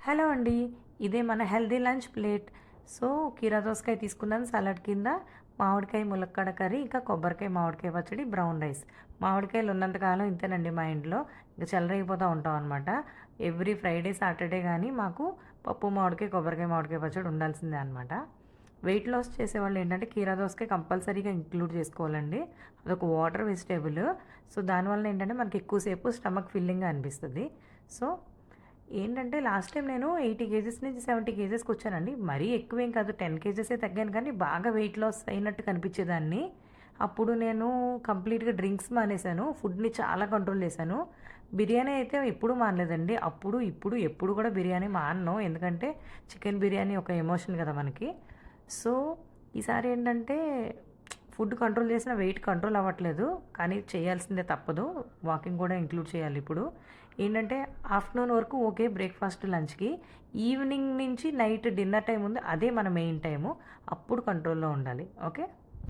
Hello అండి. ఇదే మన హెల్తీ లంచ్ ప్లేట్. సో, కీరా దోసకాయ తీసుకున్నాను సలాడ్ కింద. మామిడికాయ, ములక్కాడ కర్రీ, ఇంకా కొబ్బరికాయ, మామిడికాయ పచ్చడి, బ్రౌన్ రైస్. మామిడికాయలు ఉన్నంత కాలం ఇంతేనండి మా ఇంట్లో. ఇంక చెలరేగిపోతూ ఉంటాం అనమాట. ఎవ్రీ ఫ్రైడే, సాటర్డే గానీ మాకు పప్పు మామిడికాయ, కొబ్బరికాయ, మామిడికాయ పచ్చడి ఉండాల్సిందే అనమాట. వెయిట్ లాస్ చేసేవాళ్ళు ఏంటంటే కీరా దోసకాయ కంపల్సరీగా ఇంక్లూడ్ చేసుకోవాలండి. అదొక వాటర్ వెజిటేబుల్. సో, దానివల్ల ఏంటంటే మనకి ఎక్కువసేపు స్టమక్ ఫిల్లింగ్‌గా అనిపిస్తది. సో ఏంటంటే లాస్ట్ టైం నేను 80 కేజెస్ నుంచి 70 కేజెస్‌కి వచ్చానండి. మరీ ఎక్కువేం కాదు, 10 కేజెసే తగ్గాను కానీ బాగా వెయిట్ లాస్ అయినట్టు కనిపించేదాన్ని. అప్పుడు నేను కంప్లీట్‌గా డ్రింక్స్ మానేశాను. ఫుడ్‌ని చాలా కంట్రోల్ చేశాను. బిర్యానీ అయితే ఎప్పుడూ మానలేదండి. అప్పుడు, ఇప్పుడు, ఎప్పుడు కూడా బిర్యానీ మానను. ఎందుకంటే చికెన్ బిర్యానీ ఒక ఎమోషన్ కదా మనకి. సో, ఈసారి ఏంటంటే ఫుడ్ కంట్రోల్ చేసినా వెయిట్ కంట్రోల్ అవ్వట్లేదు. కానీ చేయాల్సిందే తప్పదు. వాకింగ్ కూడా ఇంక్లూడ్ చేయాలి ఇప్పుడు. ఏంటంటే ఆఫ్టర్‌నూన్ వరకు ఓకే బ్రేక్‌ఫాస్ట్, లంచ్‌కి. ఈవినింగ్ నుంచి నైట్ డిన్నర్ టైమ్ ఉంది. అదే మన మెయిన్ టైము. అప్పుడు కంట్రోల్‌లో ఉండాలి. ఓకే.